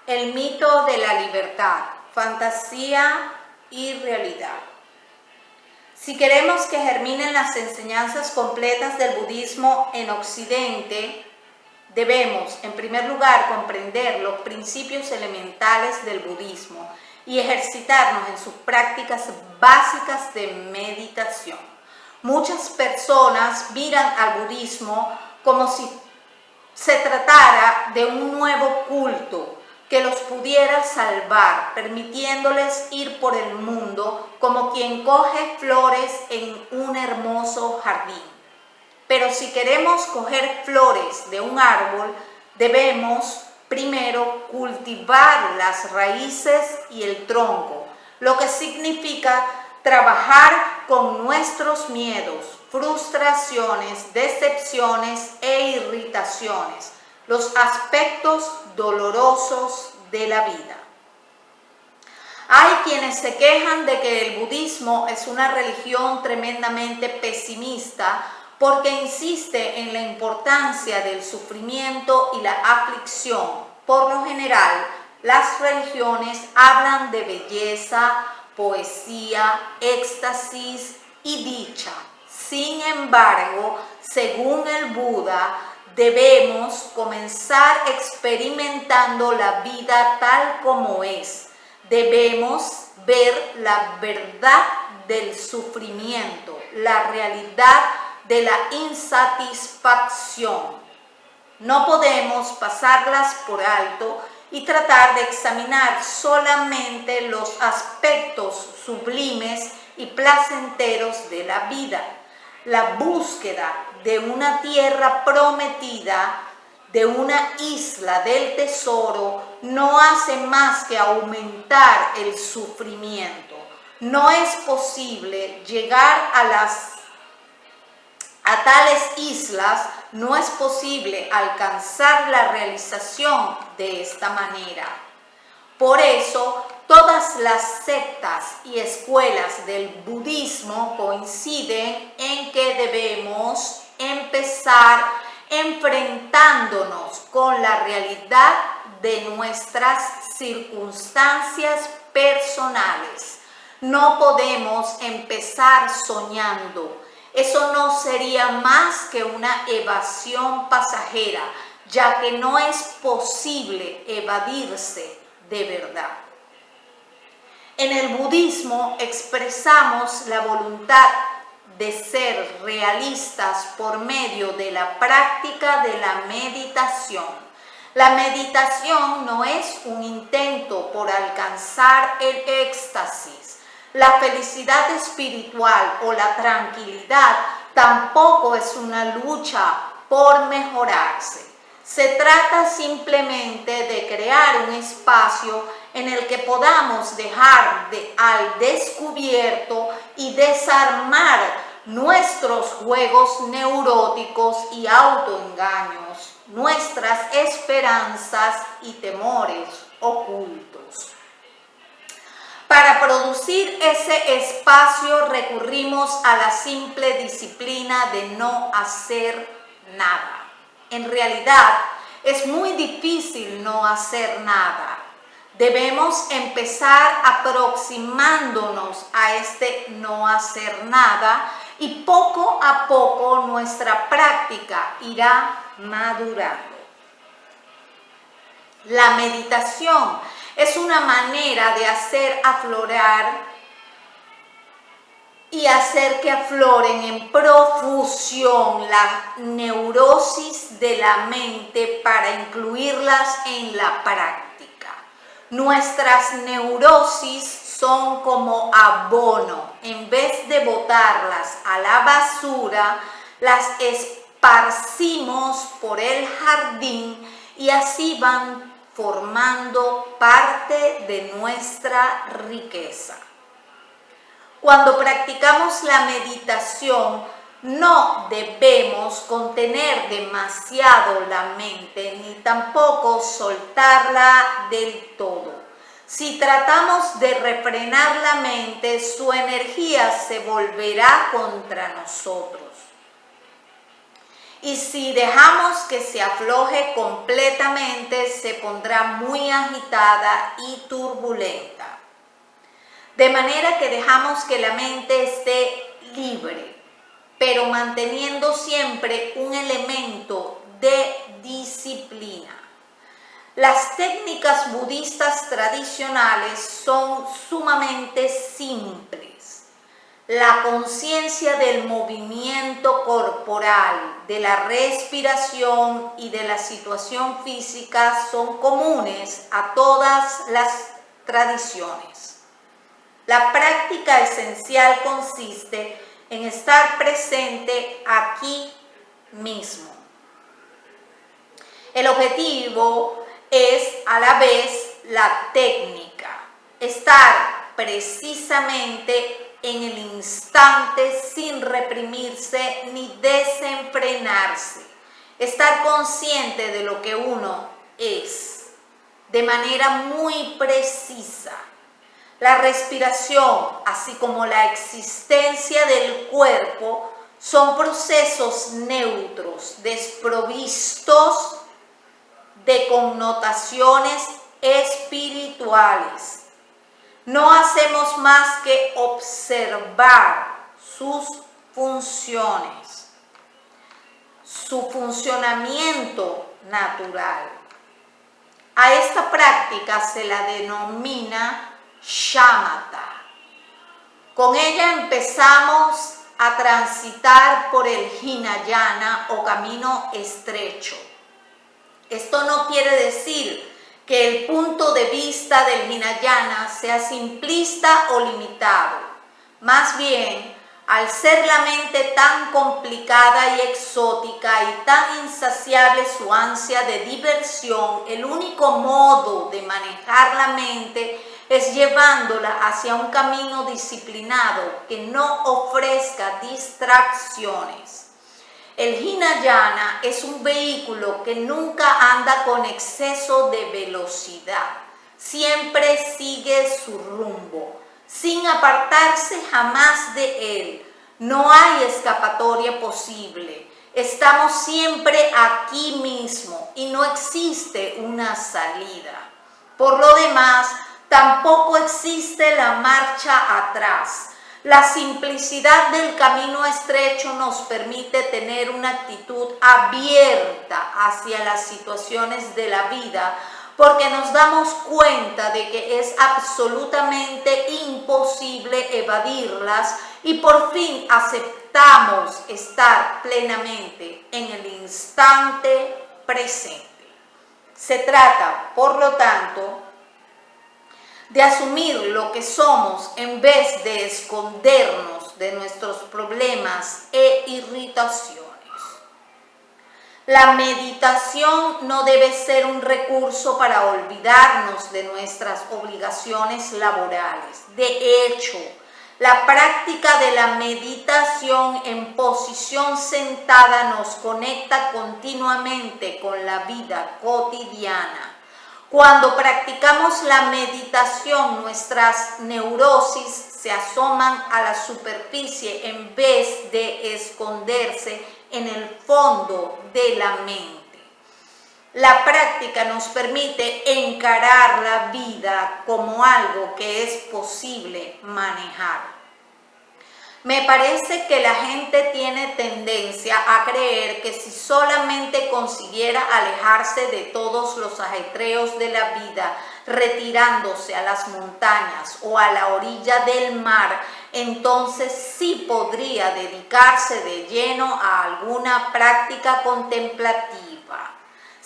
El mito de la libertad, fantasía y realidad. Si queremos que germinen las enseñanzas completas del budismo en Occidente, debemos, en primer lugar, comprender los principios elementales del budismo y ejercitarnos en sus prácticas básicas de meditación. Muchas personas miran al budismo como si se tratara de un nuevo culto que los pudiera salvar, permitiéndoles ir por el mundo como quien coge flores en un hermoso jardín. Pero si queremos coger flores de un árbol, debemos primero cultivar las raíces y el tronco, lo que significa trabajar con nuestros miedos, frustraciones, decepciones e irritaciones, los aspectos dolorosos de la vida. Hay quienes se quejan de que el budismo es una religión tremendamente pesimista porque insiste en la importancia del sufrimiento y la aflicción. Por lo general, las religiones hablan de belleza, poesía, éxtasis y dicha. Sin embargo, según el Buda, debemos comenzar experimentando la vida tal como es. Debemos ver la verdad del sufrimiento, la realidad de la insatisfacción. No podemos pasarlas por alto y tratar de examinar solamente los aspectos sublimes y placenteros de la vida. La búsqueda de una tierra prometida, de una isla del tesoro, no hace más que aumentar el sufrimiento. No es posible llegar a tales islas, no es posible alcanzar la realización de esta manera. Por eso, todas las sectas y escuelas del budismo coinciden en que debemos empezar enfrentándonos con la realidad de nuestras circunstancias personales. No podemos empezar soñando. Eso no sería más que una evasión pasajera, ya que no es posible evadirse de verdad. En el budismo expresamos la voluntad de ser realistas por medio de la práctica de la meditación. La meditación no es un intento por alcanzar el éxtasis. La felicidad espiritual o la tranquilidad tampoco es una lucha por mejorarse. Se trata simplemente de crear un espacio en el que podamos dejar al descubierto y desarmar nuestros juegos neuróticos y autoengaños, nuestras esperanzas y temores ocultos. Para producir ese espacio recurrimos a la simple disciplina de no hacer nada. En realidad, es muy difícil no hacer nada. Debemos empezar aproximándonos a este no hacer nada y poco a poco nuestra práctica irá madurando. La meditación es una manera de hacer aflorar y hacer que afloren en profusión la neurosis de la mente para incluirlas en la práctica. Nuestras neurosis son como abono. En vez de botarlas a la basura, las esparcimos por el jardín y así van formando parte de nuestra riqueza. Cuando practicamos la meditación, no debemos contener demasiado la mente, ni tampoco soltarla del todo. Si tratamos de refrenar la mente, su energía se volverá contra nosotros. y si dejamos que se afloje completamente, se pondrá muy agitada y turbulenta. De manera que dejamos que la mente esté libre, pero manteniendo siempre un elemento de disciplina. Las técnicas budistas tradicionales son sumamente simples. La conciencia del movimiento corporal, de la respiración y de la situación física son comunes a todas las tradiciones. La práctica esencial consiste en estar presente aquí mismo. El objetivo es a la vez la técnica, estar precisamente en el instante sin reprimirse ni desenfrenarse, estar consciente de lo que uno es, de manera muy precisa. La respiración, así como la existencia del cuerpo, son procesos neutros, desprovistos de connotaciones espirituales. No hacemos más que observar sus funciones, su funcionamiento natural. A esta práctica se la denomina shamatha. Con ella empezamos a transitar por el Hinayana o camino estrecho. Esto no quiere decir que el punto de vista del Hinayana sea simplista o limitado. Más bien, al ser la mente tan complicada y exótica y tan insaciable su ansia de diversión, el único modo de manejar la mente es llevándola hacia un camino disciplinado que no ofrezca distracciones. El Hinayana es un vehículo que nunca anda con exceso de velocidad, siempre sigue su rumbo, sin apartarse jamás de él. No hay escapatoria posible, estamos siempre aquí mismo y no existe una salida. Por lo demás, tampoco existe la marcha atrás. La simplicidad del camino estrecho nos permite tener una actitud abierta hacia las situaciones de la vida, porque nos damos cuenta de que es absolutamente imposible evadirlas y por fin aceptamos estar plenamente en el instante presente. Se trata, por lo tanto, de asumir lo que somos en vez de escondernos de nuestros problemas e irritaciones. La meditación no debe ser un recurso para olvidarnos de nuestras obligaciones laborales. De hecho, la práctica de la meditación en posición sentada nos conecta continuamente con la vida cotidiana. Cuando practicamos la meditación, nuestras neurosis se asoman a la superficie en vez de esconderse en el fondo de la mente. La práctica nos permite encarar la vida como algo que es posible manejar. Me parece que la gente tiene tendencia a creer que si solamente consiguiera alejarse de todos los ajetreos de la vida, retirándose a las montañas o a la orilla del mar, entonces sí podría dedicarse de lleno a alguna práctica contemplativa.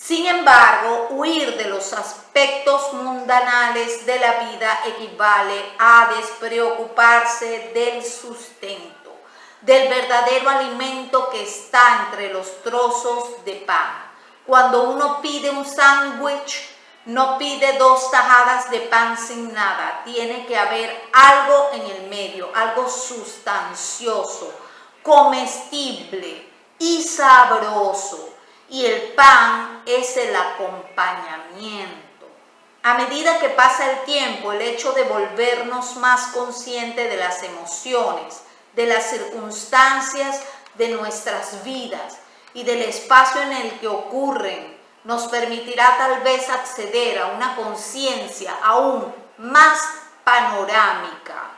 Sin embargo, huir de los aspectos mundanales de la vida equivale a despreocuparse del sustento, del verdadero alimento que está entre los trozos de pan. Cuando uno pide un sándwich, no pide 2 tajadas de pan sin nada. Tiene que haber algo en el medio, algo sustancioso, comestible y sabroso. Y el pan es el acompañamiento. A medida que pasa el tiempo, el hecho de volvernos más conscientes de las emociones, de las circunstancias de nuestras vidas y del espacio en el que ocurren nos permitirá tal vez acceder a una conciencia aún más panorámica.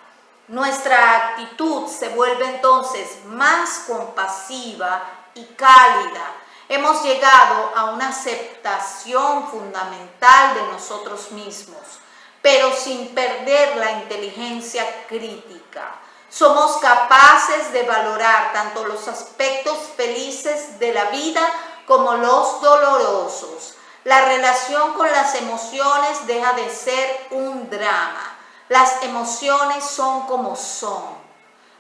Nuestra actitud se vuelve entonces más compasiva y cálida. Hemos llegado a una aceptación fundamental de nosotros mismos, pero sin perder la inteligencia crítica. Somos capaces de valorar tanto los aspectos felices de la vida como los dolorosos. La relación con las emociones deja de ser un drama. Las emociones son como son.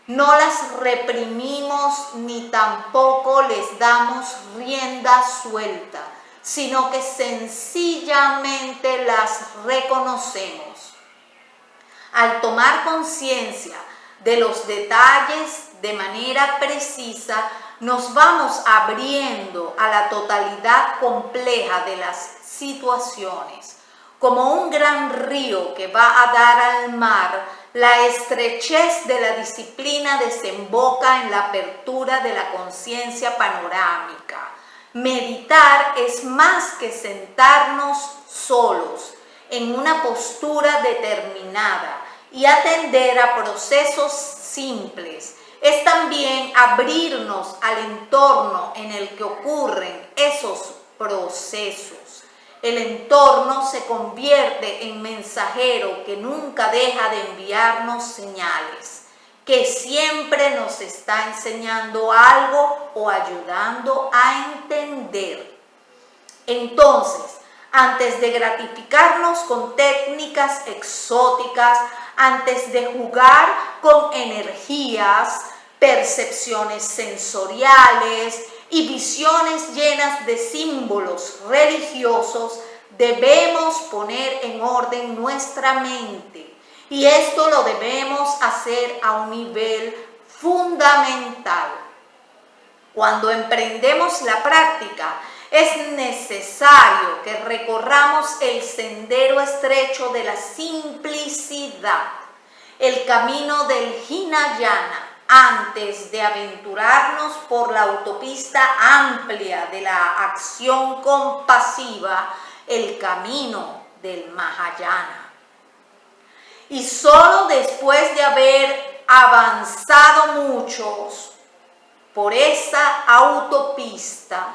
No las reprimimos ni tampoco les damos rienda suelta, sino que sencillamente las reconocemos. Al tomar conciencia de los detalles de manera precisa, nos vamos abriendo a la totalidad compleja de las situaciones. Como un gran río que va a dar al mar, la estrechez de la disciplina desemboca en la apertura de la conciencia panorámica. Meditar es más que sentarnos solos en una postura determinada y atender a procesos simples. Es también abrirnos al entorno en el que ocurren esos procesos. El entorno se convierte en mensajero que nunca deja de enviarnos señales, que siempre nos está enseñando algo o ayudando a entender. Entonces, antes de gratificarnos con técnicas exóticas, antes de jugar con energías, percepciones sensoriales y visiones llenas de símbolos religiosos, debemos poner en orden nuestra mente. Y esto lo debemos hacer a un nivel fundamental. Cuando emprendemos la práctica, es necesario que recorramos el sendero estrecho de la simplicidad, el camino del Hinayana, antes de aventurarnos por la autopista amplia de la acción compasiva, el camino del Mahayana. Y solo después de haber avanzado muchos por esa autopista,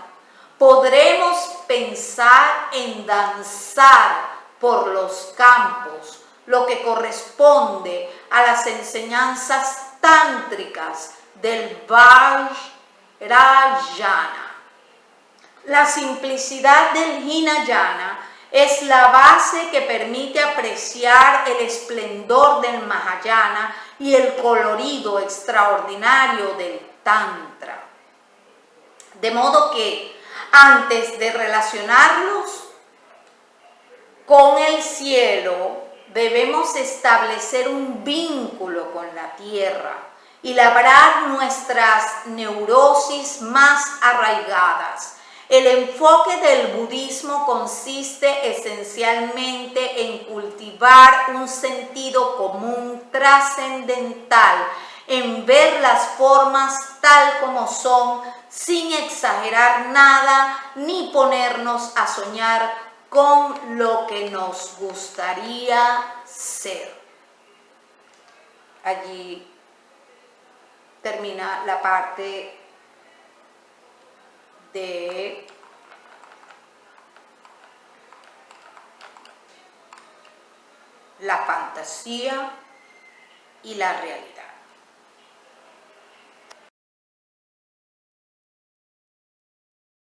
podremos pensar en danzar por los campos, lo que corresponde a las enseñanzas tántricas del Vajrayana. La simplicidad del Hinayana es la base que permite apreciar el esplendor del Mahayana y el colorido extraordinario del Tantra. De modo que, antes de relacionarlos con el cielo, debemos establecer un vínculo con la tierra y labrar nuestras neurosis más arraigadas. El enfoque del budismo consiste esencialmente en cultivar un sentido común trascendental, en ver las formas tal como son, sin exagerar nada ni ponernos a soñar con lo que nos gustaría ser. Allí termina la parte de la fantasía y la realidad.